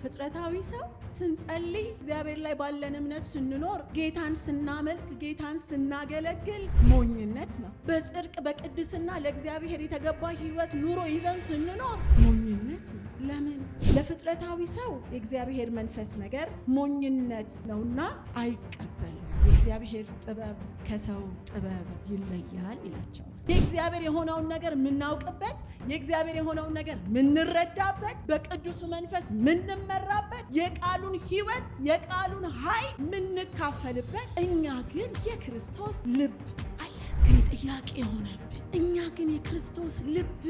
ፍጥረታዊ ሰው ስንጸልይ እግዚአብሔር ላይ ባለን እምነት ስንኖር ጌታን ስናመልክ ጌታን ስናገለግል ሞኝነት ነው። በጽድቅ በቅድስና ለእግዚአብሔር የተገባ ሕይወት ኑሮ ይዘን ስንኖር ሞኝነት ነው። ለምን? ለፍጥረታዊ ሰው የእግዚአብሔር መንፈስ ነገር ሞኝነት ነውና አይቀበልም። የእግዚአብሔር ጥበብ ከሰው ጥበብ ይለያል ይላቸዋል። የእግዚአብሔር የሆነውን ነገር የምናውቅበት፣ የእግዚአብሔር የሆነውን ነገር የምንረዳበት፣ በቅዱሱ መንፈስ የምንመራበት፣ የቃሉን ሕይወት የቃሉን ኃይል የምንካፈልበት። እኛ ግን የክርስቶስ ልብ አለን። ግን ጥያቄ የሆነብን እኛ ግን የክርስቶስ ልብ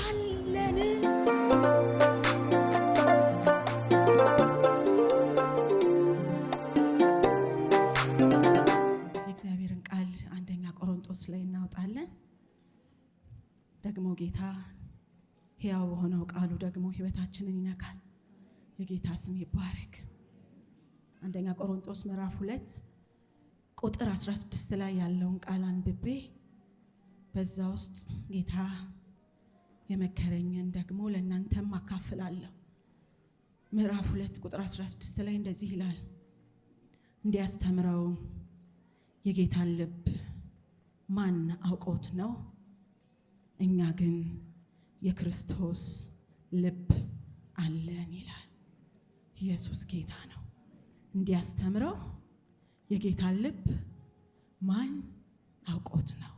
አለን? የእግዚአብሔርን ቃል አንደኛ ቆሮንቶስ ላይ እናወጣለን። ደግሞ ጌታ ሕያው በሆነው ቃሉ ደግሞ ሕይወታችንን ይነካል። የጌታ ስም ይባረክ። አንደኛ ቆሮንቶስ ምዕራፍ 2 ቁጥር 16 ላይ ያለውን ቃል አንብቤ በዛ ውስጥ ጌታ የመከረኝን ደግሞ ለእናንተም አካፍላለሁ። ምዕራፍ 2 ቁጥር 16 ላይ እንደዚህ ይላል፣ እንዲያስተምረው የጌታን ልብ ማን አውቆት ነው? እኛ ግን የክርስቶስ ልብ አለን ይላል። ኢየሱስ ጌታ ነው። እንዲያስተምረው የጌታን ልብ ማን አውቆት ነው?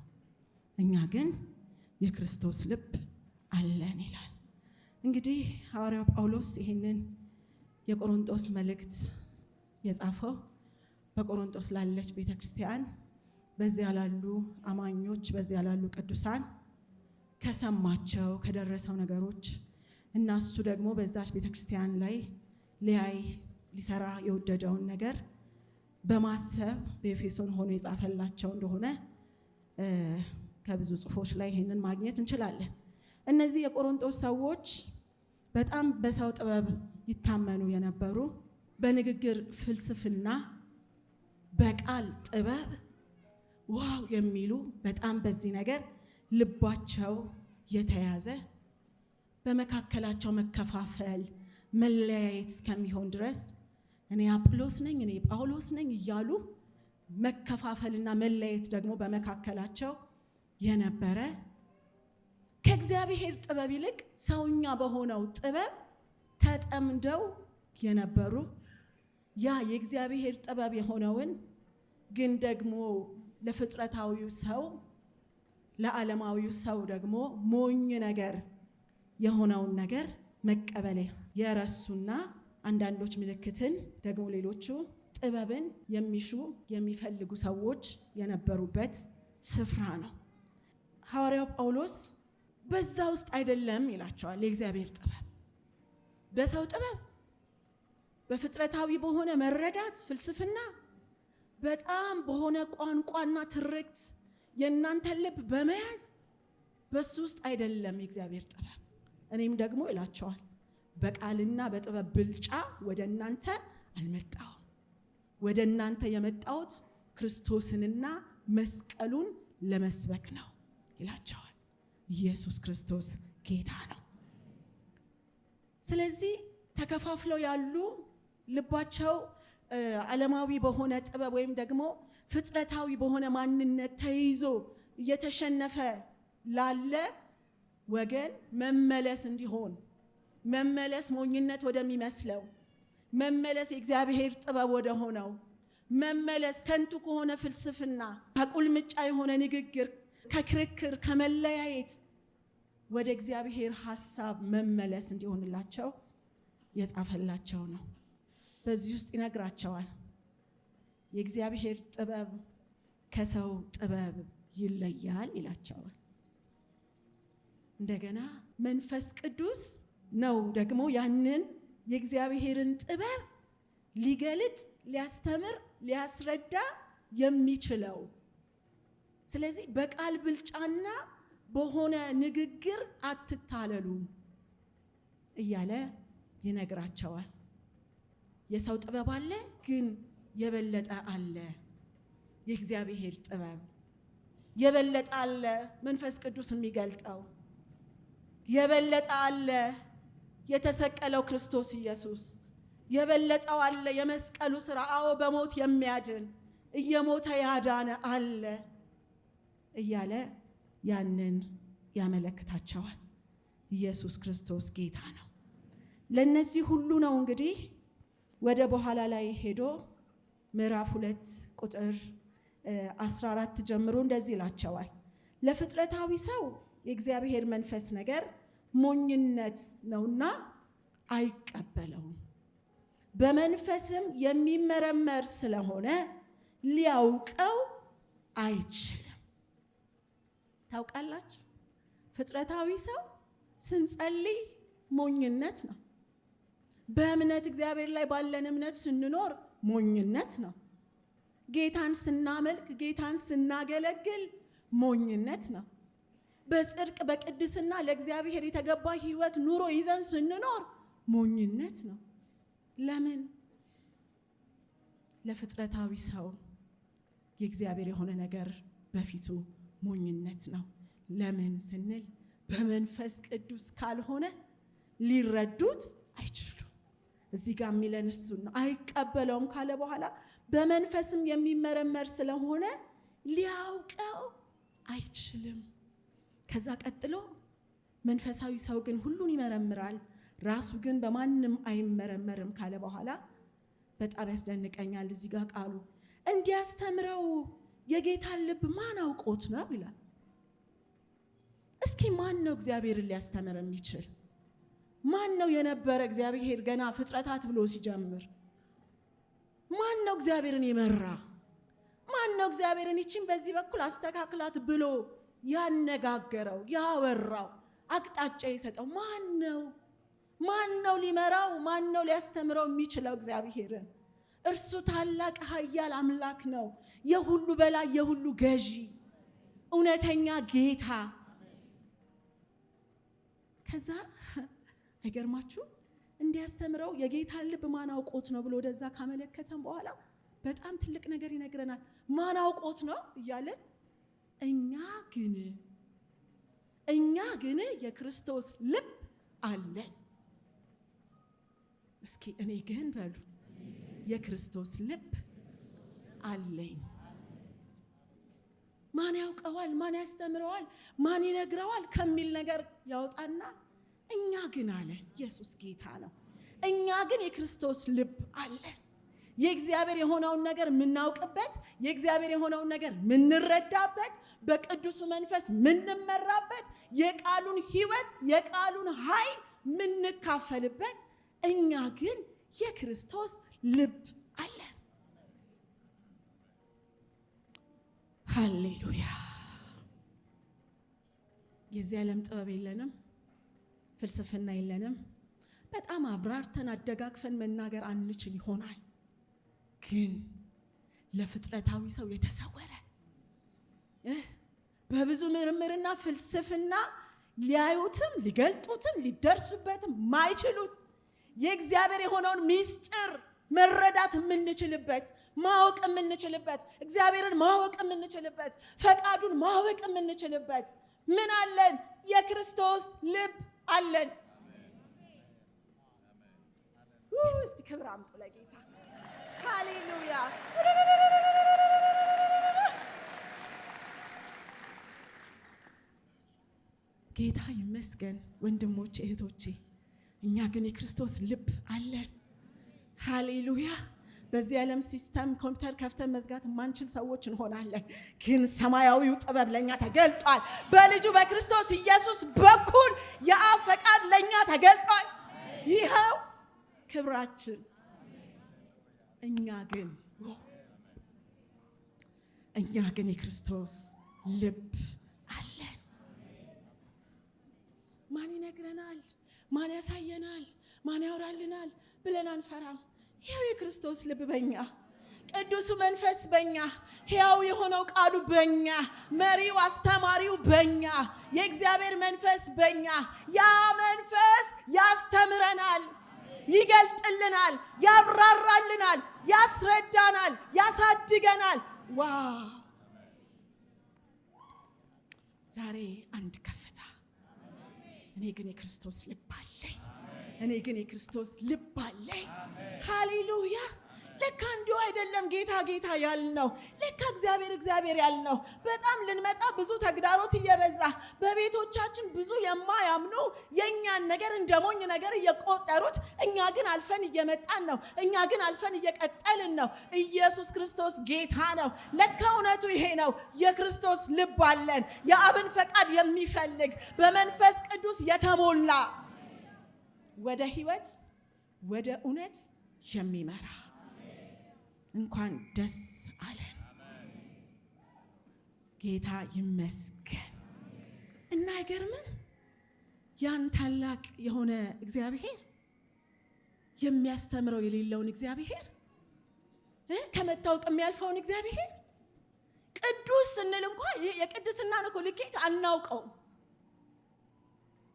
እኛ ግን የክርስቶስ ልብ አለን ይላል። እንግዲህ ሐዋርያው ጳውሎስ ይህንን የቆሮንቶስ መልእክት የጻፈው በቆሮንቶስ ላለች ቤተክርስቲያን፣ በዚያ ላሉ አማኞች፣ በዚያ ላሉ ቅዱሳን ከሰማቸው ከደረሰው ነገሮች እና እሱ ደግሞ በዛች ቤተክርስቲያን ላይ ሊሰራ የወደደውን ነገር በማሰብ በኤፌሶን ሆኖ የጻፈላቸው እንደሆነ ከብዙ ጽሑፎች ላይ ይሄንን ማግኘት እንችላለን። እነዚህ የቆሮንቶስ ሰዎች በጣም በሰው ጥበብ ይታመኑ የነበሩ፣ በንግግር ፍልስፍና፣ በቃል ጥበብ ዋው የሚሉ በጣም በዚህ ነገር ልባቸው የተያዘ፣ በመካከላቸው መከፋፈል መለያየት እስከሚሆን ድረስ እኔ አጵሎስ ነኝ እኔ ጳውሎስ ነኝ እያሉ መከፋፈልና መለያየት ደግሞ በመካከላቸው የነበረ፣ ከእግዚአብሔር ጥበብ ይልቅ ሰውኛ በሆነው ጥበብ ተጠምደው የነበሩ፣ ያ የእግዚአብሔር ጥበብ የሆነውን ግን ደግሞ ለፍጥረታዊው ሰው ለዓለማዊው ሰው ደግሞ ሞኝ ነገር የሆነውን ነገር መቀበል የረሱና አንዳንዶች ምልክትን ደግሞ ሌሎቹ ጥበብን የሚሹ የሚፈልጉ ሰዎች የነበሩበት ስፍራ ነው። ሐዋርያው ጳውሎስ በዛ ውስጥ አይደለም ይላቸዋል። የእግዚአብሔር ጥበብ በሰው ጥበብ በፍጥረታዊ በሆነ መረዳት ፍልስፍና፣ በጣም በሆነ ቋንቋና ትርክት የእናንተን ልብ በመያዝ በሱ ውስጥ አይደለም የእግዚአብሔር ጥበብ። እኔም ደግሞ ይላቸዋል በቃልና በጥበብ ብልጫ ወደ እናንተ አልመጣሁም፣ ወደ እናንተ የመጣሁት ክርስቶስንና መስቀሉን ለመስበክ ነው ይላቸዋል። ኢየሱስ ክርስቶስ ጌታ ነው። ስለዚህ ተከፋፍለው ያሉ ልባቸው ዓለማዊ በሆነ ጥበብ ወይም ደግሞ ፍጥረታዊ በሆነ ማንነት ተይዞ እየተሸነፈ ላለ ወገን መመለስ እንዲሆን፣ መመለስ ሞኝነት ወደሚመስለው፣ መመለስ የእግዚአብሔር ጥበብ ወደ ሆነው፣ መመለስ ከንቱ ከሆነ ፍልስፍና፣ ከቁልምጫ የሆነ ንግግር፣ ከክርክር፣ ከመለያየት ወደ እግዚአብሔር ሐሳብ መመለስ እንዲሆንላቸው የጻፈላቸው ነው። በዚህ ውስጥ ይነግራቸዋል የእግዚአብሔር ጥበብ ከሰው ጥበብ ይለያል ይላቸዋል። እንደገና መንፈስ ቅዱስ ነው ደግሞ ያንን የእግዚአብሔርን ጥበብ ሊገልጥ፣ ሊያስተምር፣ ሊያስረዳ የሚችለው። ስለዚህ በቃል ብልጫና በሆነ ንግግር አትታለሉ እያለ ይነግራቸዋል። የሰው ጥበብ አለ፣ ግን የበለጠ አለ። የእግዚአብሔር ጥበብ የበለጠ አለ። መንፈስ ቅዱስ የሚገልጠው የበለጠ አለ። የተሰቀለው ክርስቶስ ኢየሱስ የበለጠው አለ የመስቀሉ ሥራ። አዎ በሞት የሚያድን እየሞተ ያዳነ አለ እያለ ያንን ያመለክታቸዋል። ኢየሱስ ክርስቶስ ጌታ ነው። ለነዚህ ሁሉ ነው እንግዲህ ወደ በኋላ ላይ ሄዶ ምዕራፍ 2 ቁጥር 14 ጀምሮ እንደዚህ ይላቸዋል። ለፍጥረታዊ ሰው የእግዚአብሔር መንፈስ ነገር ሞኝነት ነውና አይቀበለውም፣ በመንፈስም የሚመረመር ስለሆነ ሊያውቀው አይችልም። ታውቃላችሁ፣ ፍጥረታዊ ሰው ስንጸልይ ሞኝነት ነው። በእምነት እግዚአብሔር ላይ ባለን እምነት ስንኖር ሞኝነት ነው። ጌታን ስናመልክ ጌታን ስናገለግል ሞኝነት ነው። በጽድቅ በቅድስና ለእግዚአብሔር የተገባ ሕይወት ኑሮ ይዘን ስንኖር ሞኝነት ነው። ለምን? ለፍጥረታዊ ሰው የእግዚአብሔር የሆነ ነገር በፊቱ ሞኝነት ነው። ለምን ስንል በመንፈስ ቅዱስ ካልሆነ ሊረዱት አይችሉም። እዚህ ጋር የሚለን እሱን ነው። አይቀበለውም ካለ በኋላ በመንፈስም የሚመረመር ስለሆነ ሊያውቀው አይችልም። ከዛ ቀጥሎ መንፈሳዊ ሰው ግን ሁሉን ይመረምራል፣ ራሱ ግን በማንም አይመረመርም ካለ በኋላ በጣም ያስደንቀኛል። እዚህ ጋር ቃሉ እንዲያስተምረው የጌታን ልብ ማን አውቆት ነው ይላል። እስኪ ማን ነው እግዚአብሔርን ሊያስተምር የሚችል? ማን ነው የነበረ እግዚአብሔር ገና ፍጥረታት ብሎ ሲጀምር? ማን ነው እግዚአብሔርን የመራ? ማን ነው እግዚአብሔርን ይችን በዚህ በኩል አስተካክላት ብሎ ያነጋገረው ያወራው አቅጣጫ የሰጠው ማን ነው? ማን ነው ሊመራው? ማን ነው ሊያስተምረው የሚችለው እግዚአብሔርን? እርሱ ታላቅ ኃያል አምላክ ነው፣ የሁሉ በላይ የሁሉ ገዢ እውነተኛ ጌታ። ከዛ አይገርማችሁ እንዲያስተምረው የጌታን ልብ ማን አውቆት ነው ብሎ ወደዛ ካመለከተን በኋላ በጣም ትልቅ ነገር ይነግረናል። ማን አውቆት ነው እያለን እኛ ግን የክርስቶስ ልብ አለን። እስኪ እኔ ግን በሉ የክርስቶስ ልብ አለኝ። ማን ያውቀዋል? ማን ያስተምረዋል? ማን ይነግረዋል? ከሚል ነገር ያወጣና እኛ ግን አለ። ኢየሱስ ጌታ ነው። እኛ ግን የክርስቶስ ልብ አለን። የእግዚአብሔር የሆነውን ነገር የምናውቅበት፣ የእግዚአብሔር የሆነውን ነገር የምንረዳበት፣ በቅዱሱ መንፈስ የምንመራበት፣ የቃሉን ሕይወት የቃሉን ኃይል የምንካፈልበት እኛ ግን የክርስቶስ ልብ አለን። ሃሌሉያ። የዚህ ዓለም ጥበብ የለንም፣ ፍልስፍና የለንም። በጣም አብራርተን አደጋግፈን መናገር አንችል ይሆናል። ግን ለፍጥረታዊ ሰው የተሰወረ በብዙ ምርምርና ፍልስፍና ሊያዩትም ሊገልጡትም ሊደርሱበትም ማይችሉት የእግዚአብሔር የሆነውን ምስጢር መረዳት የምንችልበት፣ ማወቅ የምንችልበት፣ እግዚአብሔርን ማወቅ የምንችልበት፣ ፈቃዱን ማወቅ የምንችልበት ምን አለን? የክርስቶስ ልብ አለን። እስቲ ክብር አምጡ ለጌታ። ሃሌሉያ። ጌታ ይመስገን። ወንድሞቼ እህቶቼ፣ እኛ ግን የክርስቶስ ልብ አለን። ሃሌሉያ። በዚህ ዓለም ሲስተም ኮምፒውተር ከፍተን መዝጋት ማንችል ሰዎች እንሆናለን። ግን ሰማያዊው ጥበብ ለኛ ተገልጧል። በልጁ በክርስቶስ ኢየሱስ በኩል የአብ ፈቃድ ለኛ ተገልጧል። ይኸው ክብራችን። እኛ ግን የክርስቶስ ልብ አለን። ማን ይነግረናል? ማን ያሳየናል? ማን ያወራልናል ብለን አንፈራም። ይኸው የክርስቶስ ልብ በኛ፣ ቅዱሱ መንፈስ በኛ፣ ሕያው የሆነው ቃሉ በኛ፣ መሪው አስተማሪው በኛ፣ የእግዚአብሔር መንፈስ በኛ። ያ መንፈስ ያስተምረናል፣ ይገልጥልናል፣ ያብራራልናል፣ ያስረዳናል፣ ያሳድገናል። ዋው! ዛሬ አንድ ከፍታ። እኔ ግን የክርስቶስ ልብ አለኝ። ሃሌሉያ። ለካ እንዲሁ አይደለም ጌታ ጌታ ያልነው፣ ለካ እግዚአብሔር ያልነው። በጣም ልንመጣ ብዙ ተግዳሮት እየበዛ በቤቶቻችን ብዙ የማያምኑ የእኛን ነገር እንደ ሞኝ ነገር እየቆጠሩት፣ እኛ ግን አልፈን እየመጣን ነው። እኛ ግን አልፈን እየቀጠልን ነው። ኢየሱስ ክርስቶስ ጌታ ነው። ለካ እውነቱ ይሄ ነው። የክርስቶስ ልብ አለን፣ የአብን ፈቃድ የሚፈልግ በመንፈስ ቅዱስ የተሞላ ወደ ሕይወት ወደ እውነት የሚመራ። እንኳን ደስ አለን። ጌታ ይመስገን። እና አይገርምም? ያን ታላቅ የሆነ እግዚአብሔር የሚያስተምረው የሌለውን እግዚአብሔር ከመታወቅ የሚያልፈውን እግዚአብሔር ቅዱስ ስንል እንኳን የቅድስና ነው ልኬት አናውቀው።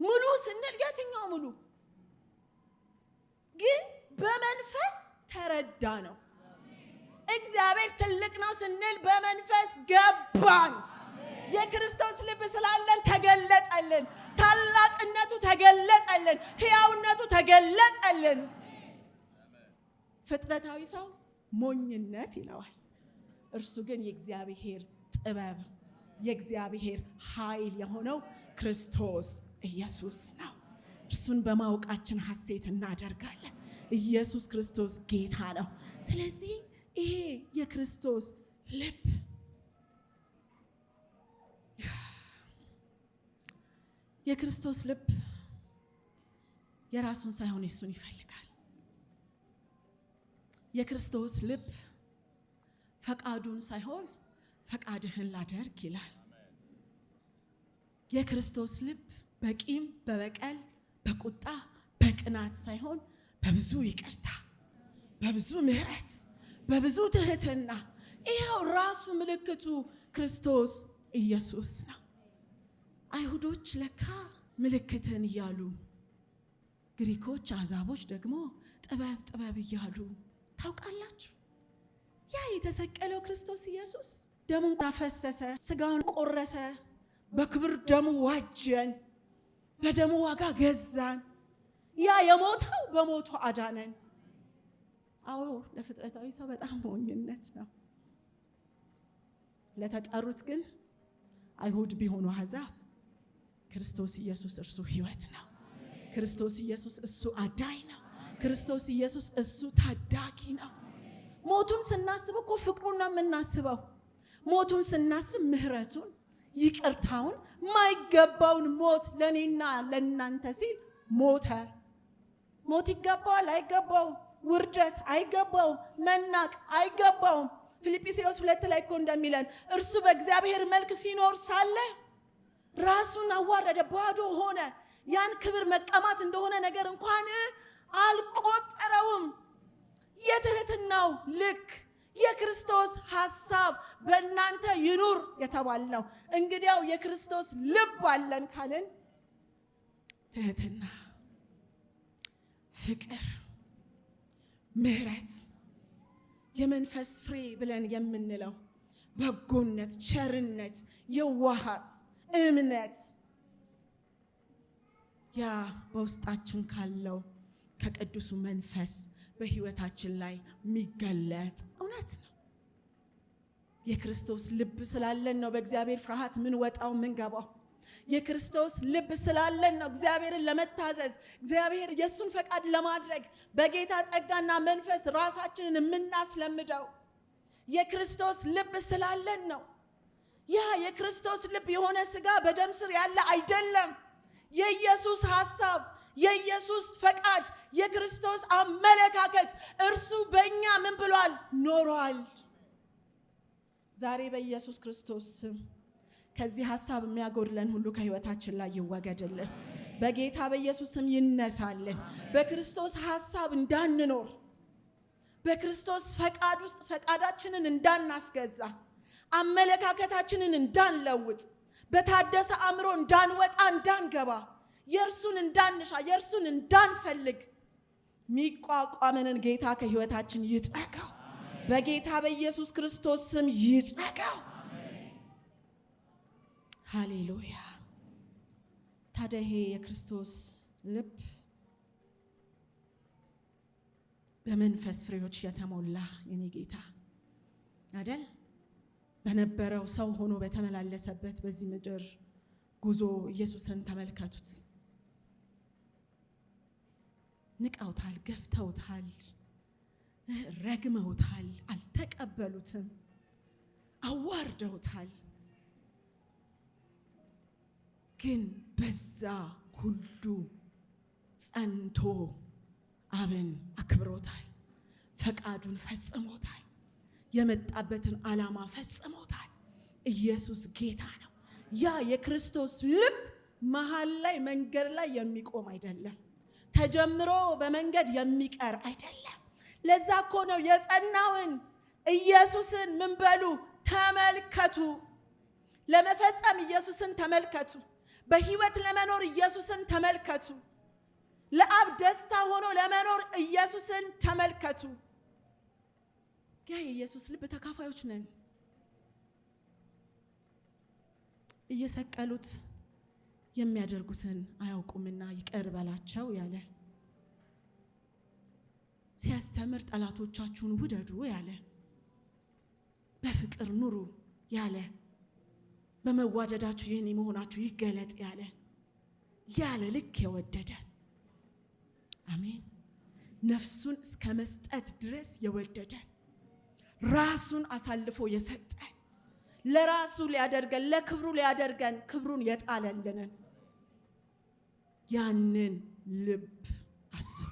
ሙሉ ስንል የትኛው ሙሉ ግን በመንፈስ ተረዳ ነው። እግዚአብሔር ትልቅ ነው ስንል በመንፈስ ገባን። የክርስቶስ ልብ ስላለን ተገለጠልን። ታላቅነቱ ተገለጠልን። ሕያውነቱ ተገለጠልን። ፍጥረታዊ ሰው ሞኝነት ይለዋል። እርሱ ግን የእግዚአብሔር ጥበብ የእግዚአብሔር ኃይል የሆነው ክርስቶስ ኢየሱስ ነው። እርሱን በማወቃችን ሐሴት እናደርጋለን። ኢየሱስ ክርስቶስ ጌታ ነው። ስለዚህ ይሄ የክርስቶስ ልብ የክርስቶስ ልብ የራሱን ሳይሆን የሱን ይፈልጋል። የክርስቶስ ልብ ፈቃዱን ሳይሆን ፈቃድህን ላደርግ ይላል። የክርስቶስ ልብ በቂም በበቀል በቁጣ በቅናት ሳይሆን በብዙ ይቅርታ በብዙ ምሕረት በብዙ ትህትና። ይሄው ራሱ ምልክቱ ክርስቶስ ኢየሱስ ነው። አይሁዶች ለካ ምልክትን እያሉ፣ ግሪኮች አሕዛቦች ደግሞ ጥበብ እያሉ ታውቃላችሁ። ያ የተሰቀለው ክርስቶስ ኢየሱስ ደሙን አፈሰሰ፣ ስጋውን ቆረሰ፣ በክብር ደሙ ዋጀን፣ በደሙ ዋጋ ገዛን። ያ የሞተው በሞቱ አዳነን። አዎ ለፍጥረታዊ ሰው በጣም ሞኝነት ነው። ለተጠሩት ግን አይሁድ ቢሆኑ አሕዛብ ክርስቶስ ኢየሱስ እርሱ ሕይወት ነው። ክርስቶስ ኢየሱስ እሱ አዳኝ ነው። ክርስቶስ ኢየሱስ እሱ ታዳጊ ነው። ሞቱን ስናስብ እኮ ፍቅሩን ነው የምናስበው። ሞቱን ስናስብ ምሕረቱን፣ ይቅርታውን፣ ማይገባውን ሞት ለኔና ለናንተ ሲል ሞተ። ሞት ይገባዋል አይገባውም? ውርደት አይገባውም? መናቅ አይገባውም? ፊልጵስዩስ 2 ላይ እኮ እንደሚለን እርሱ በእግዚአብሔር መልክ ሲኖር ሳለ ራሱን አዋረደ፣ ባዶ ሆነ። ያን ክብር መቀማት እንደሆነ ነገር እንኳን አልቆጠረውም። የትህትናው ልክ የክርስቶስ ሐሳብ በእናንተ ይኑር የተባልነው። እንግዲያው የክርስቶስ ልብ አለን ካልን ትህትና፣ ፍቅር፣ ምሕረት፣ የመንፈስ ፍሬ ብለን የምንለው በጎነት፣ ቸርነት፣ የዋሃት፣ እምነት ያ በውስጣችን ካለው ከቅዱሱ መንፈስ በሕይወታችን ላይ የሚገለጥ እውነት ነው። የክርስቶስ ልብ ስላለን ነው በእግዚአብሔር ፍርሃት ምን ወጣው ምን ገባው። የክርስቶስ ልብ ስላለን ነው እግዚአብሔርን ለመታዘዝ እግዚአብሔር የሱን ፈቃድ ለማድረግ በጌታ ጸጋና መንፈስ ራሳችንን የምናስለምደው። የክርስቶስ ልብ ስላለን ነው። ያ የክርስቶስ ልብ የሆነ ሥጋ በደም ስር ያለ አይደለም። የኢየሱስ ሐሳብ፣ የኢየሱስ ፈቃድ፣ የክርስቶስ አመለካከት እርሱ በእኛ ምን ብሏል? ኖሯል። ዛሬ በኢየሱስ ክርስቶስ ስም ከዚህ ሐሳብ የሚያጎድለን ሁሉ ከሕይወታችን ላይ ይወገድልን። በጌታ በኢየሱስ ስም ይነሳልን። በክርስቶስ ሐሳብ እንዳንኖር፣ በክርስቶስ ፈቃድ ውስጥ ፈቃዳችንን እንዳናስገዛ፣ አመለካከታችንን እንዳንለውጥ፣ በታደሰ አእምሮ እንዳንወጣ እንዳንገባ፣ የእርሱን እንዳንሻ፣ የእርሱን እንዳንፈልግ ሚቋቋመንን ጌታ ከሕይወታችን ይጠጋው። በጌታ በኢየሱስ ክርስቶስ ስም ይጠጋው። ሃሌሉያ። ታዲያ ይሄ የክርስቶስ ልብ በመንፈስ ፍሬዎች የተሞላ የኔ ጌታ አይደል? በነበረው ሰው ሆኖ በተመላለሰበት በዚህ ምድር ጉዞ ኢየሱስን ተመልከቱት። ንቀውታል፣ ገፍተውታል፣ ረግመውታል፣ አልተቀበሉትም፣ አዋርደውታል። ግን በዛ ሁሉ ጸንቶ አብን አክብሮታል፣ ፈቃዱን ፈጽሞታል፣ የመጣበትን ዓላማ ፈጽሞታል። ኢየሱስ ጌታ ነው። ያ የክርስቶስ ልብ መሃል ላይ መንገድ ላይ የሚቆም አይደለም። ተጀምሮ በመንገድ የሚቀር አይደለም። ለዛ እኮ ነው የጸናውን ኢየሱስን ምን በሉ ተመልከቱ። ለመፈጸም ኢየሱስን ተመልከቱ። በህይወት ለመኖር ኢየሱስን ተመልከቱ። ለአብ ደስታ ሆኖ ለመኖር ኢየሱስን ተመልከቱ። ያ የኢየሱስ ልብ ተካፋዮች ነን። እየሰቀሉት የሚያደርጉትን አያውቁምና ይቅር በላቸው ያለ፣ ሲያስተምር ጠላቶቻችሁን ውደዱ ያለ፣ በፍቅር ኑሩ ያለ፣ በመዋደዳችሁ የኔ መሆናችሁ ይገለጥ ያለ ልክ የወደደ አሜን። ነፍሱን እስከ መስጠት ድረስ የወደደ ራሱን አሳልፎ የሰጠ ለራሱ ሊያደርገን ለክብሩ ሊያደርገን ክብሩን የጣለልንን ያንን ልብ አስቡ፣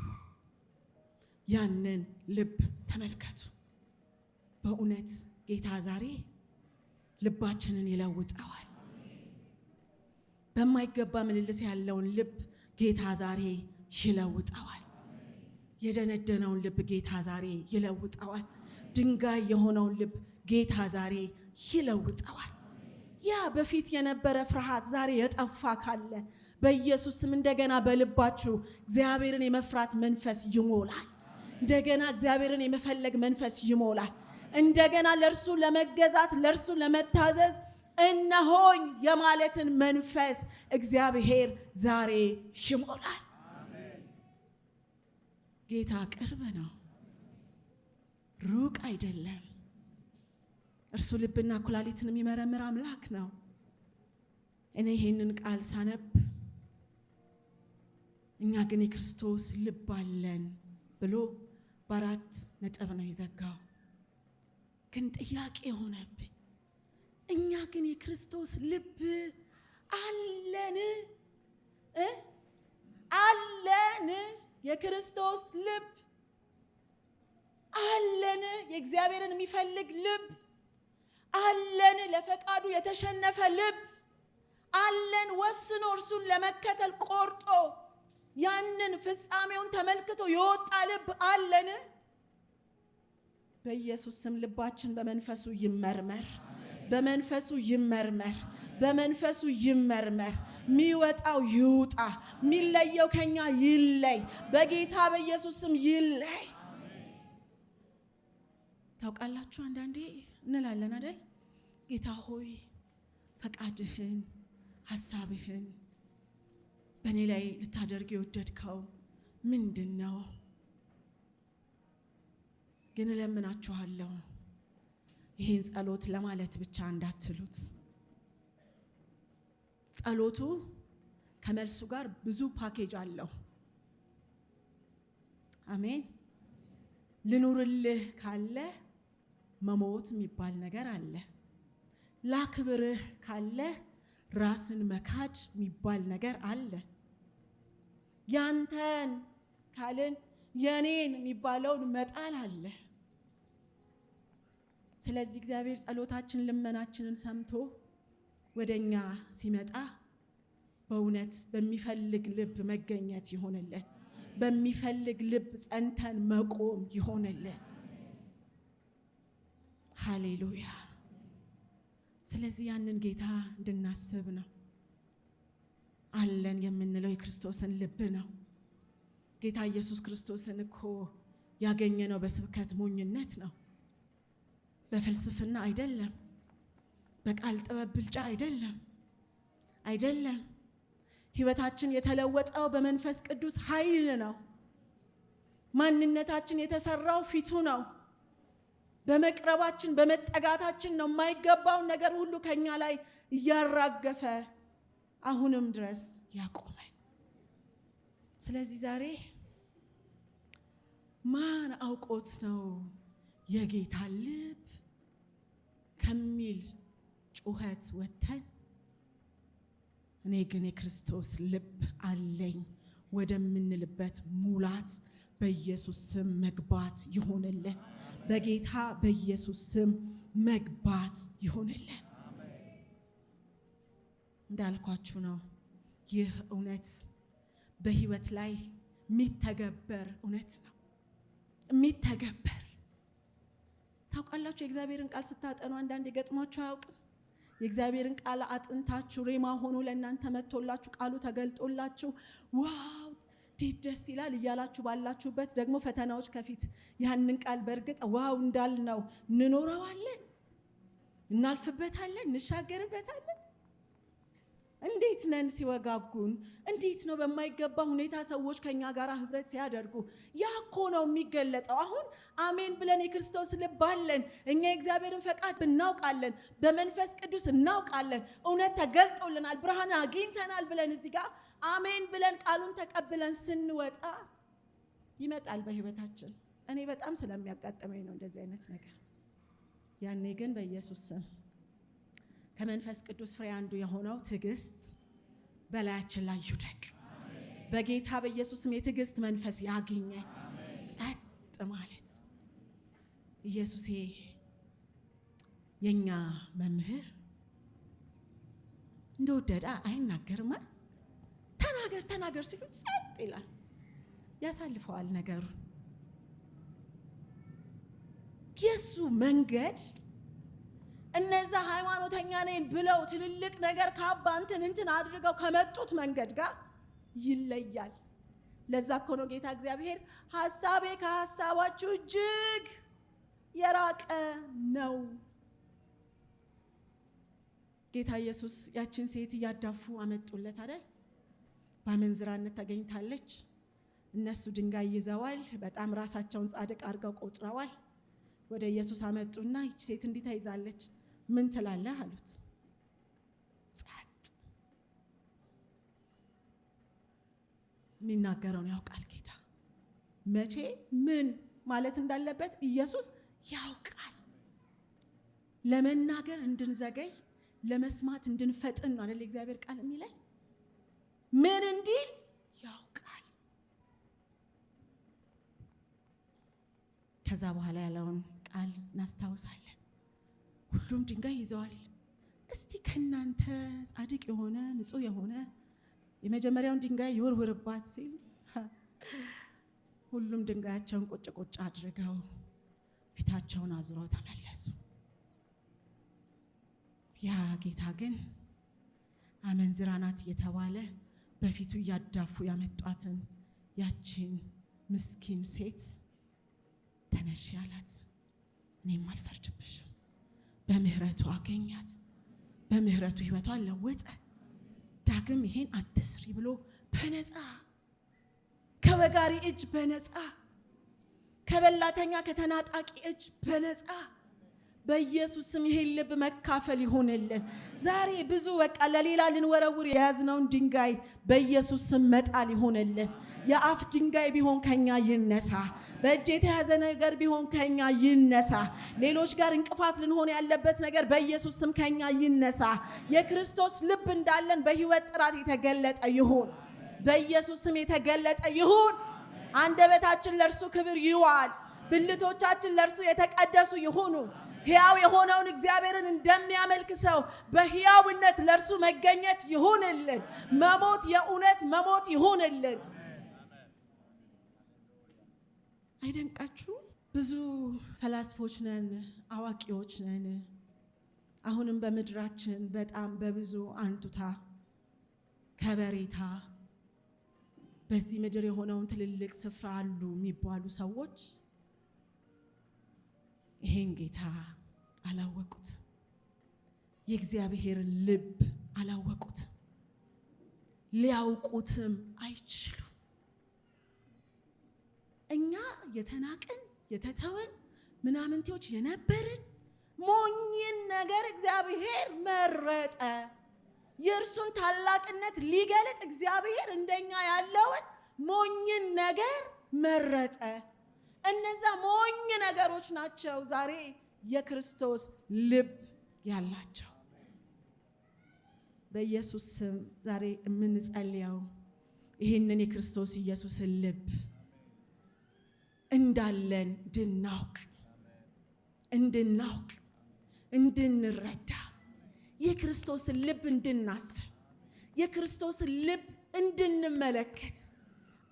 ያንን ልብ ተመልከቱ። በእውነት ጌታ ዛሬ ልባችንን ይለውጠዋል። በማይገባ ምልልስ ያለውን ልብ ጌታ ዛሬ ይለውጠዋል። የደነደነውን ልብ ጌታ ዛሬ ይለውጠዋል። ድንጋይ የሆነውን ልብ ጌታ ዛሬ ይለውጠዋል። ያ በፊት የነበረ ፍርሃት ዛሬ የጠፋ ካለ በኢየሱስ ስም እንደገና በልባችሁ እግዚአብሔርን የመፍራት መንፈስ ይሞላል። እንደገና እግዚአብሔርን የመፈለግ መንፈስ ይሞላል። እንደገና ለእርሱ ለመገዛት ለእርሱ ለመታዘዝ እነሆኝ የማለትን መንፈስ እግዚአብሔር ዛሬ ይሞላል። ጌታ ቅርብ ነው፣ ሩቅ አይደለም። እርሱ ልብና ኩላሊትን የሚመረምር አምላክ ነው። እኔ ይሄንን ቃል ሳነብ እኛ ግን የክርስቶስ ልብ አለን ብሎ በአራት ነጥብ ነው የዘጋው። ግን ጥያቄ ሆነብኝ፣ እኛ ግን የክርስቶስ ልብ አለን አለን? የክርስቶስ ልብ አለን? የእግዚአብሔርን የሚፈልግ ልብ አለን? ለፈቃዱ የተሸነፈ ልብ አለን? ወስኖ እርሱን ለመከተል ቆርጦ ያንን ፍጻሜውን ተመልክቶ የወጣ ልብ አለን? በኢየሱስ ስም ልባችን በመንፈሱ ይመርመር፣ በመንፈሱ ይመርመር፣ በመንፈሱ ይመርመር። ሚወጣው ይውጣ፣ ሚለየው ከኛ ይለይ፣ በጌታ በኢየሱስ ስም ይለይ። ታውቃላችሁ አንዳንዴ እንላለን አይደል? ጌታ ሆይ ፈቃድህን ሐሳብህን በእኔ ላይ ልታደርግ የወደድከው ምንድነው? ግን እለምናችኋለሁ ይህን ጸሎት ለማለት ብቻ እንዳትሉት። ጸሎቱ ከመልሱ ጋር ብዙ ፓኬጅ አለው። አሜን። ልኑርልህ ካለ መሞት የሚባል ነገር አለ። ላክብርህ ካለ ራስን መካድ የሚባል ነገር አለ። ያንተን ካልን የኔን የሚባለውን መጣል አለ። ስለዚህ እግዚአብሔር ጸሎታችን ልመናችንን ሰምቶ ወደኛ ሲመጣ በእውነት በሚፈልግ ልብ መገኘት ይሆንልን፣ በሚፈልግ ልብ ጸንተን መቆም ይሆንልን። ሃሌሉያ። ስለዚህ ያንን ጌታ እንድናስብ ነው። አለን የምንለው የክርስቶስን ልብ ነው። ጌታ ኢየሱስ ክርስቶስን እኮ ያገኘነው በስብከት ሞኝነት ነው፣ በፍልስፍና አይደለም፣ በቃል ጥበብ ብልጫ አይደለም። ሕይወታችን የተለወጠው በመንፈስ ቅዱስ ኃይል ነው። ማንነታችን የተሰራው ፊቱ ነው። በመቅረባችን በመጠጋታችን ነው የማይገባውን ነገር ሁሉ ከኛ ላይ እያራገፈ አሁንም ድረስ ያቆመን። ስለዚህ ዛሬ ማን አውቆት ነው የጌታ ልብ ከሚል ጩኸት ወጥተን እኔ ግን የክርስቶስ ልብ አለኝ ወደምንልበት ሙላት በኢየሱስ ስም መግባት ይሆንልን። በጌታ በኢየሱስ ስም መግባት ይሆንልን። እንዳልኳችሁ ነው ይህ እውነት በህይወት ላይ የሚተገበር እውነት ነው። የሚተገበር ታውቃላችሁ። የእግዚአብሔርን ቃል ስታጠኑ አንዳንዴ ገጥሟችሁ አያውቅም? የእግዚአብሔርን ቃል አጥንታችሁ ሬማ ሆኖ ለእናንተ መጥቶላችሁ ቃሉ ተገልጦላችሁ ዋው ደስ ይላል እያላችሁ ባላችሁበት ደግሞ ፈተናዎች ከፊት ያንን ቃል በእርግጥ ዋው እንዳልነው እንኖረዋለን፣ እናልፍበታለን፣ እንሻገርበታለን። እንዴት ነን ሲወጋጉን? እንዴት ነው በማይገባ ሁኔታ ሰዎች ከኛ ጋር ህብረት ሲያደርጉ? ያ እኮ ነው የሚገለጠው። አሁን አሜን ብለን የክርስቶስ ልብ አለን፣ እኛ የእግዚአብሔርን ፈቃድ እናውቃለን፣ በመንፈስ ቅዱስ እናውቃለን፣ እውነት ተገልጦልናል፣ ብርሃን አግኝተናል ብለን እዚህ ጋር አሜን ብለን ቃሉን ተቀብለን ስንወጣ ይመጣል በህይወታችን። እኔ በጣም ስለሚያጋጥመኝ ነው እንደዚህ አይነት ነገር። ያኔ ግን በኢየሱስ ስም ከመንፈስ ቅዱስ ፍሬ አንዱ የሆነው ትዕግስት በላያችን ላይ ይውደቅ። በጌታ በኢየሱስ ስም የትዕግስት መንፈስ ያግኘ። ጸጥ ማለት ኢየሱስ የኛ መምህር እንደወደደ አይናገርም። ተናገር ሲሉ ጸጥ ይላል፣ ያሳልፈዋል ነገሩ። የሱ መንገድ እነዛ ሃይማኖተኛ ነኝ ብለው ትልልቅ ነገር ካባ እንትን አድርገው ከመጡት መንገድ ጋር ይለያል። ለዛ እኮ ነው ጌታ እግዚአብሔር ሐሳቤ ከሐሳባችሁ እጅግ የራቀ ነው። ጌታ ኢየሱስ ያችን ሴት እያዳፉ አመጡለት አይደል? በአመንዝራነት ተገኝታለች። እነሱ ድንጋይ ይዘዋል፣ በጣም ራሳቸውን ጻድቅ አድርገው ቆጥረዋል። ወደ ኢየሱስ አመጡና ይቺ ሴት እንዲህ ተይዛለች፣ ምን ትላለህ አሉት። ጸጥ። የሚናገረውን ያውቃል ጌታ። መቼ ምን ማለት እንዳለበት ኢየሱስ ያውቃል። ለመናገር እንድንዘገይ ለመስማት እንድንፈጥን ነው አይደል እግዚአብሔር ቃል የሚለኝ። ምን እንዲል ያውቃል። ከዛ በኋላ ያለውን ቃል እናስታውሳለን። ሁሉም ድንጋይ ይዘዋል። እስቲ ከናንተ ጻድቅ የሆነ ንጹህ የሆነ የመጀመሪያውን ድንጋይ ይወርውርባት ሲል ሁሉም ድንጋያቸውን ቁጭ አድርገው ፊታቸውን አዙረው ተመለሱ። ያ ጌታ ግን አመንዝራ ናት እየተባለ በፊቱ እያዳፉ ያመጧትን ያችን ምስኪን ሴት ተነሽ ያላት፣ እኔም አልፈርድብሽም፣ በምህረቱ አገኛት፣ በምህረቱ ህይወቷን ለወጠ። ዳግም ይሄን አትስሪ ብሎ በነፃ ከወጋሪ እጅ በነፃ ከበላተኛ ከተናጣቂ እጅ በነፃ በኢየሱስ ስም ይሄን ልብ መካፈል ይሆንልን። ዛሬ ብዙ በቃ ለሌላ ልንወረውር የያዝነውን ድንጋይ በኢየሱስ ስም መጣል ይሆንልን። የአፍ ድንጋይ ቢሆን ከኛ ይነሳ፣ በእጅ የተያዘ ነገር ቢሆን ከኛ ይነሳ። ሌሎች ጋር እንቅፋት ልንሆን ያለበት ነገር በኢየሱስ ስም ከኛ ይነሳ። የክርስቶስ ልብ እንዳለን በህይወት ጥራት የተገለጠ ይሁን፣ በኢየሱስ ስም የተገለጠ ይሁን። አንደበታችን ለእርሱ ክብር ይዋል፣ ብልቶቻችን ለእርሱ የተቀደሱ ይሁኑ። ሕያው የሆነውን እግዚአብሔርን እንደሚያመልክ ሰው በሕያውነት ለእርሱ መገኘት ይሁንልን። መሞት የእውነት መሞት ይሁንልን። አይደንቃችሁ? ብዙ ፈላስፎች ነን፣ አዋቂዎች ነን። አሁንም በምድራችን በጣም በብዙ አንቱታ ከበሬታ በዚህ ምድር የሆነውን ትልልቅ ስፍራ አሉ የሚባሉ ሰዎች ይሄን ጌታ አላወቁት፣ የእግዚአብሔርን ልብ አላወቁት፣ ሊያውቁትም አይችሉ። እኛ የተናቀን የተተወን ምናምንቴዎች የነበርን ሞኝን ነገር እግዚአብሔር መረጠ። የእርሱን ታላቅነት ሊገልጥ እግዚአብሔር እንደኛ ያለውን ሞኝን ነገር መረጠ። እነዛ ሞኝ ነገሮች ናቸው ዛሬ የክርስቶስ ልብ ያላቸው። በኢየሱስ ስም ዛሬ የምንጸልየው ይህንን የክርስቶስ ኢየሱስን ልብ እንዳለን እንድናውቅ እንድንረዳ የክርስቶስን ልብ እንድናስብ የክርስቶስን ልብ እንድንመለከት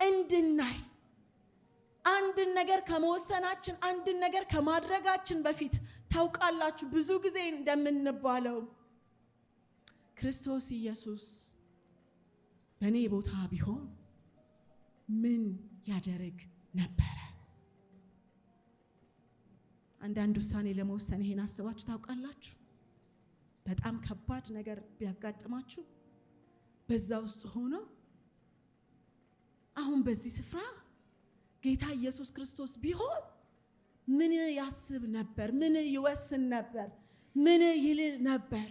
እንድናይ አንድን ነገር ከመወሰናችን አንድን ነገር ከማድረጋችን በፊት ታውቃላችሁ ብዙ ጊዜ እንደምንባለው ክርስቶስ ኢየሱስ በእኔ ቦታ ቢሆን ምን ያደርግ ነበረ? አንዳንድ ውሳኔ ለመወሰን ይሄን አስባችሁ ታውቃላችሁ? በጣም ከባድ ነገር ቢያጋጥማችሁ በዛ ውስጥ ሆኖ አሁን በዚህ ስፍራ ጌታ ኢየሱስ ክርስቶስ ቢሆን ምን ያስብ ነበር? ምን ይወስን ነበር? ምን ይል ነበር?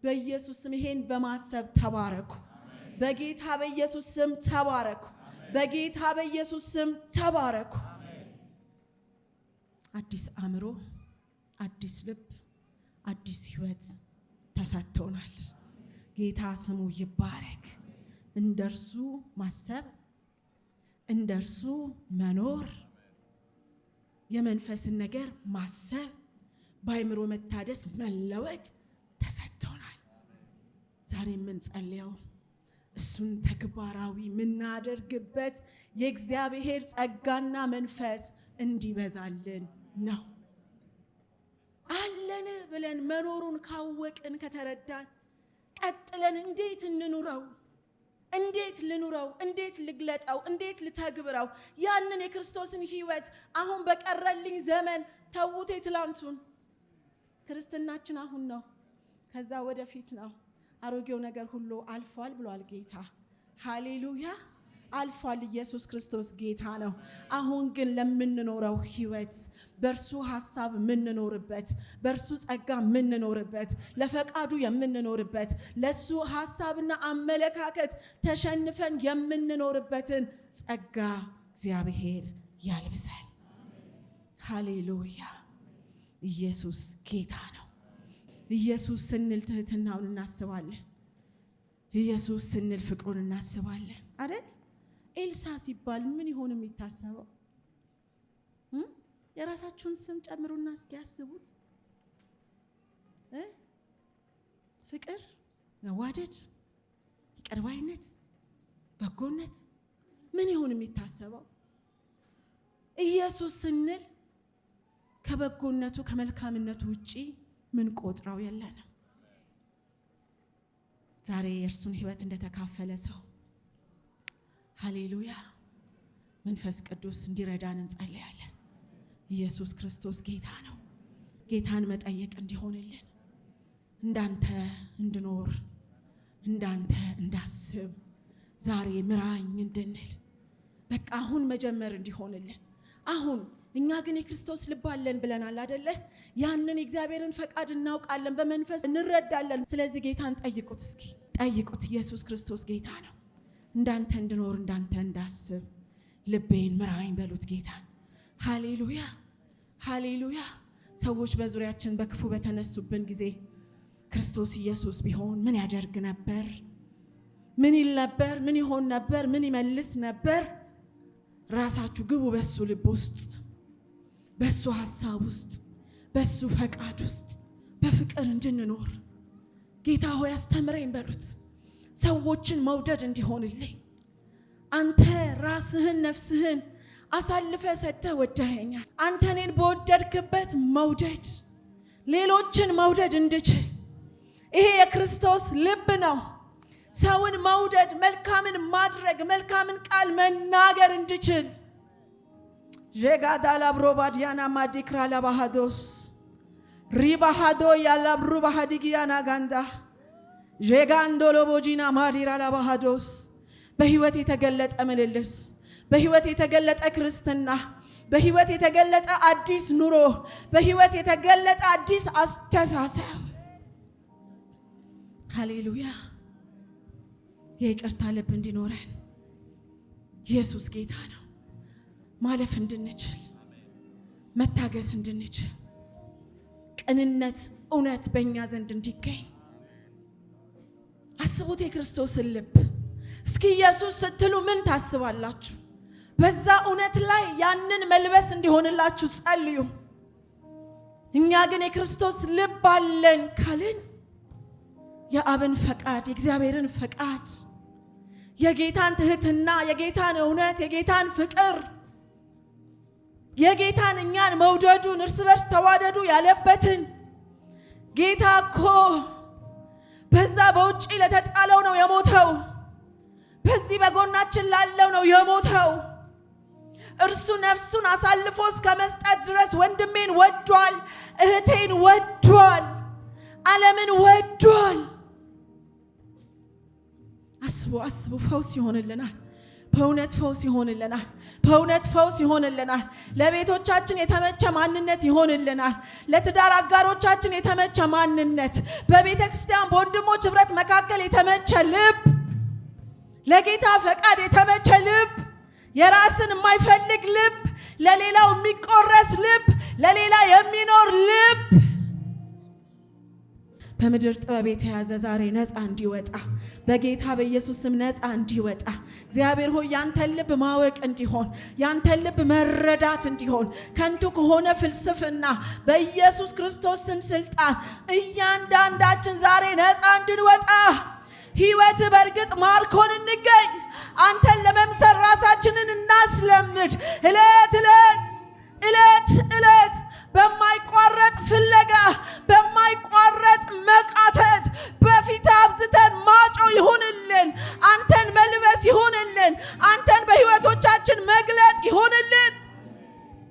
በኢየሱስ ስም ይሄን በማሰብ ተባረኩ። በጌታ በኢየሱስ ስም ተባረኩ። በጌታ በኢየሱስ ስም ተባረኩ። አዲስ አእምሮ፣ አዲስ ልብ፣ አዲስ ሕይወት ተሰጥቶናል። ጌታ ስሙ ይባረክ። እንደርሱ ማሰብ፣ እንደርሱ መኖር፣ የመንፈስን ነገር ማሰብ፣ በአእምሮ መታደስ መለወጥ ተሰጥቶናል። ዛሬ የምንጸልየው እሱን ተግባራዊ የምናደርግበት የእግዚአብሔር ጸጋና መንፈስ እንዲበዛልን ነው። አለን ብለን መኖሩን ካወቅን ከተረዳን ቀጥለን እንዴት እንኑረው? እንዴት ልኑረው? እንዴት ልግለጠው? እንዴት ልተግብረው? ያንን የክርስቶስን ሕይወት አሁን በቀረልኝ ዘመን ተውቴ ትላንቱን ክርስትናችን አሁን ነው፣ ከዛ ወደፊት ነው። አሮጌው ነገር ሁሉ አልፏል ብሏል ጌታ። ሃሌሉያ! አልፏል። ኢየሱስ ክርስቶስ ጌታ ነው። አሁን ግን ለምንኖረው ሕይወት በእርሱ ሐሳብ የምንኖርበት፣ በእርሱ ጸጋ የምንኖርበት፣ ለፈቃዱ የምንኖርበት፣ ለሱ ሐሳብና አመለካከት ተሸንፈን የምንኖርበትን ጸጋ እግዚአብሔር ያልብሰን። ሃሌሉያ! ኢየሱስ ጌታ ነው። ኢየሱስ ስንል ትህትናውን እናስባለን። ኢየሱስ ስንል ፍቅሩን እናስባለን አይደል? ኤልሳ ሲባል ምን ይሆን የሚታሰበው? የራሳችሁን ስም ጨምሩና እስኪ ያስቡት። ፍቅር፣ መዋደድ፣ ይቅር ባይነት፣ በጎነት ምን ይሆን የሚታሰበው? ኢየሱስ ስንል ከበጎነቱ ከመልካምነቱ ውጪ ምን ቆጥረው የለንም። ዛሬ የእርሱን ሕይወት እንደተካፈለ ሰው ሃሌሉያ መንፈስ ቅዱስ እንዲረዳን እንጸልያለን። ኢየሱስ ክርስቶስ ጌታ ነው። ጌታን መጠየቅ እንዲሆንልን፣ እንዳንተ እንድኖር፣ እንዳንተ እንዳስብ፣ ዛሬ ምራኝ እንድንል፣ በቃ አሁን መጀመር እንዲሆንልን። አሁን እኛ ግን የክርስቶስ ልብ አለን ብለናል አይደለ? ያንን የእግዚአብሔርን ፈቃድ እናውቃለን፣ በመንፈስ እንረዳለን። ስለዚህ ጌታን ጠይቁት፣ እስኪ ጠይቁት። ኢየሱስ ክርስቶስ ጌታ ነው። እንዳንተ እንድኖር፣ እንዳንተ እንዳስብ ልቤን ምራኝ በሉት ጌታን። ሃሌሉያ ሃሌሉያ። ሰዎች በዙሪያችን በክፉ በተነሱብን ጊዜ ክርስቶስ ኢየሱስ ቢሆን ምን ያደርግ ነበር? ምን ይል ነበር? ምን ይሆን ነበር? ምን ይመልስ ነበር? ራሳችሁ ግቡ በሱ ልብ ውስጥ፣ በሱ ሐሳብ ውስጥ፣ በሱ ፈቃድ ውስጥ በፍቅር እንድንኖር ጌታ ሆይ አስተምረኝ በሉት። ሰዎችን መውደድ እንዲሆንልኝ፣ አንተ ራስህን ነፍስህን አሳልፈ ሰጥተህ ወደኸኛል። አንተ እኔን በወደድክበት መውደድ፣ ሌሎችን መውደድ እንድችል፣ ይሄ የክርስቶስ ልብ ነው። ሰውን መውደድ፣ መልካምን ማድረግ፣ መልካምን ቃል መናገር እንድችል ጀጋዳላ ብሮባዲያና ማዲክራ ለባሃዶስ ሪባሃዶ ያላብሩ ባሃዲጊያና ጋንዳ ጀጋንዶሎ ቦጂና ማዲራ ለባሃዶስ በህይወት የተገለጠ ምልልስ፣ በህይወት የተገለጠ ክርስትና፣ በህይወት የተገለጠ አዲስ ኑሮ፣ በህይወት የተገለጠ አዲስ አስተሳሰብ። ሃሌሉያ። የይቅርታ ልብ እንዲኖረን ኢየሱስ ጌታ ነው። ማለፍ እንድንችል፣ መታገስ እንድንችል፣ ቅንነት፣ እውነት በእኛ ዘንድ እንዲገኝ። አስቡት የክርስቶስን ልብ። እስኪ ኢየሱስ ስትሉ ምን ታስባላችሁ? በዛ እውነት ላይ ያንን መልበስ እንዲሆንላችሁ ጸልዩ። እኛ ግን የክርስቶስ ልብ አለን ካልን የአብን ፈቃድ፣ የእግዚአብሔርን ፈቃድ፣ የጌታን ትህትና፣ የጌታን እውነት፣ የጌታን ፍቅር፣ የጌታን እኛን መውደዱን፣ እርስ በርስ ተዋደዱ ያለበትን ጌታ እኮ በዛ በውጪ ለተጣለው ነው የሞተው። በዚህ በጎናችን ላለው ነው የሞተው። እርሱ ነፍሱን አሳልፎ እስከ መስጠት ድረስ ወንድሜን ወዷል፣ እህቴን ወዷል፣ ዓለምን ወዷል። አስቡ። ፈውስ ይሆንልናል። በእውነት ፈውስ ይሆንልናል። በእውነት ፈውስ ይሆንልናል። ለቤቶቻችን የተመቸ ማንነት ይሆንልናል። ለትዳር አጋሮቻችን የተመቸ ማንነት፣ በቤተ ክርስቲያን በወንድሞች ህብረት መካከል የተመቸ ልብ፣ ለጌታ ፈቃድ የተመቸ ልብ፣ የራስን የማይፈልግ ልብ፣ ለሌላው የሚቆረስ ልብ፣ ለሌላ የሚኖር ልብ፣ በምድር ጥበብ የተያዘ ዛሬ ነፃ እንዲወጣ በጌታ በኢየሱስ ስም ነፃ እንዲወጣ እግዚአብሔር ሆይ ያንተን ልብ ማወቅ እንዲሆን፣ ያንተን ልብ መረዳት እንዲሆን፣ ከንቱ ከሆነ ፍልስፍና በኢየሱስ ክርስቶስ ስም ስልጣን እያንዳንዳችን ዛሬ ነፃ እንድንወጣ፣ ህይወት በእርግጥ ማርኮን እንገኝ። አንተን ለመምሰል ራሳችንን እናስለምድ። እለት